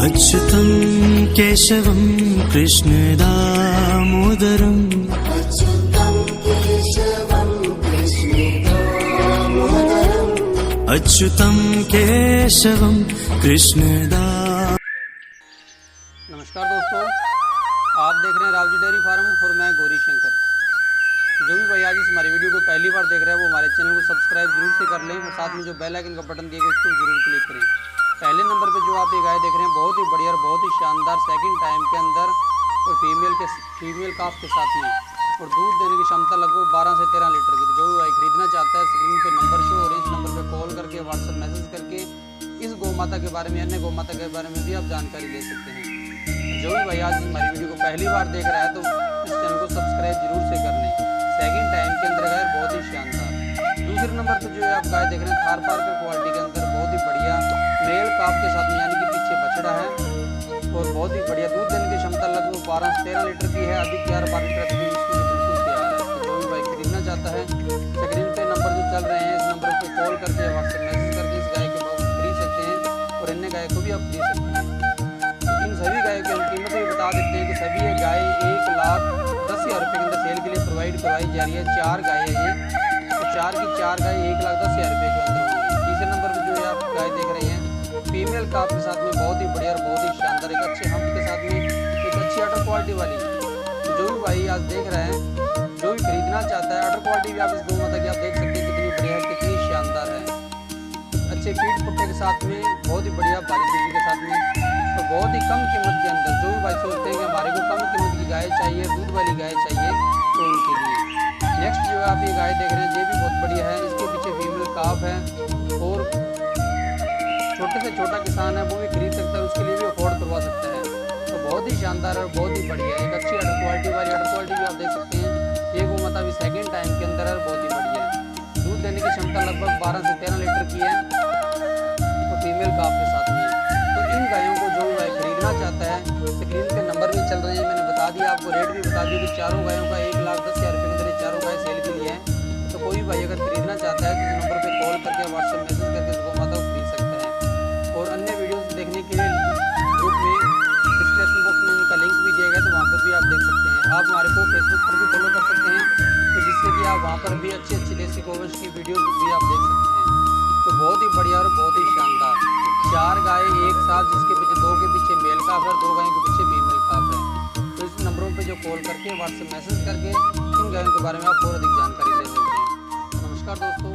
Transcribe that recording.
अच्युतं केशवं कृष्णदामोदरम् अच्युतं केशवं कृष्णदा। नमस्कार दोस्तों, आप देख रहे हैं रावजी डेयरी फार्म और मैं गौरी शंकर। जो भी भाई आज इस हमारी वीडियो को पहली बार देख रहे हैं वो हमारे चैनल को सब्सक्राइब जरूर से कर लें और साथ में जो बेल आइकन का बटन दिया उसको जरूर क्लिक करें। पहले नंबर पे जो आप ये गाय देख रहे हैं बहुत ही बढ़िया और बहुत ही शानदार सेकंड टाइम के अंदर और फीमेल काफ के साथ में और दूध देने की क्षमता लगभग 12 से 13 लीटर की। जो भी भाई खरीदना चाहता है स्क्रीन पे नंबर शो हो रहे हैं, इस नंबर पे कॉल करके व्हाट्सएप मैसेज करके इस गौ माता के बारे में अन्य गौ माता के बारे में भी आप जानकारी ले सकते हैं। जो भी भाई आज हमारी वीडियो को पहली बार देख रहा है तो इस चैनल को सब्सक्राइब जरूर से कर लें। सेकंड टाइम के अंदर गाय बहुत ही शानदार। दूसरे नंबर पर जो है आप गाय देख रहे हैं थार पारकर क्वालिटी के अंदर बहुत ही बढ़िया मेल काफ के साथ में यानी कि पीछे बछड़ा है और बहुत ही बढ़िया दूध देने की क्षमता लगभग 12 से 13 लीटर की है। अधिक 11-12 लीटर की इसकी बिल्कुल तैयार है। तो जो भी भाई खरीदना चाहता है स्क्रीन पे नंबर जो चल रहे हैं इस नंबर पर कॉल करके व्हाट्सएप मैसेज करके इस गाय के खरीद सकते हैं और अन्य गाय को भी आप खरीद सकते हैं। इन सभी गाय की हम कीमत भी बता देते हैं कि सभी ये गाय 1,10,000 रुपये के अंदर सेल के लिए प्रोवाइड करवाई जा रही है। 4 गाय है ये, तो 4 की 4 गाय 1,10,000 रुपये के अंदर होंगी। तीसरे नंबर पर जो है आप गाय देख रहे हैं फीमेल काफ के साथ में बहुत ही बढ़िया और बहुत ही शानदार एक अच्छे हम्प के साथ में एक अच्छी अटर क्वालिटी वाली। तो जो भी भाई आज देख रहे हैं जो भी खरीदना चाहता है अटर क्वालिटी भी आप इस गौ माता की आप देख सकते हैं कितनी बढ़िया है, कितनी शानदार है। अच्छे फीट पुट्टे के साथ में बहुत ही बढ़िया भारी दूधी के साथ में और बहुत ही कम कीमत के अंदर। जो भी भाई सोचते हैं कि हमारे को कम कीमत की गाय चाहिए, दूध वाली गाय चाहिए, तो उनके लिए नेक्स्ट जो है आप ये गाय देख रहे हैं ये भी बहुत बढ़िया है। इसके पीछे फीमेल काफ है और छोटे से छोटा किसान है वो भी खरीद सकता है, उसके लिए भी अफोर्ड करवा सकता है। तो बहुत ही शानदार और बहुत ही बढ़िया एक अच्छी अडर क्वालिटी वाली अडर क्वालिटी भी आप देख सकते हैं। ये गौ माता भी सेकेंड टाइम के अंदर है, बहुत ही बढ़िया है। दूध देने की क्षमता लगभग 12 से 13 लीटर की है और फीमेल काफ के साथ में। तो इन गायों को जो भाई खरीदना चाहता है स्क्रीन पे नंबर भी चल रहे हैं, मैंने बता दिया आपको, रेट भी बता दिया कि चारों गायों का 1,10,000 रुपये के अंदर ये चारों गाय सेल के लिए है। तो कोई भाई अगर खरीदना चाहता है तो इस नंबर पर कॉल करके व्हाट्सएप मैसेज करके इस गौ माता को खरीद सकते हैं। और अन्य वीडियोस देखने के लिए ग्रुप में डिस्क्रिप्शन बॉक्स में इनका लिंक भी दिया गया तो वहाँ पर भी आप देख सकते हैं। आप हमारे को फेसबुक पर भी फॉलो कर सकते हैं तो जिससे कि आप वहाँ पर भी अच्छी अच्छी देसी गोवंश की वीडियो भी आप देख सकते हैं। तो बहुत ही बढ़िया और बहुत ही शानदार 4 गाय एक साथ, जिसके पीछे 2 के पीछे मेल काफ है, 2 गायों के पीछे फीमेल काफ है। तो इस नंबरों पर जो कॉल करके व्हाट्सएप मैसेज करके इन गायों के बारे में आप और अधिक जानकारी ले सकते हैं। नमस्कार दोस्तों।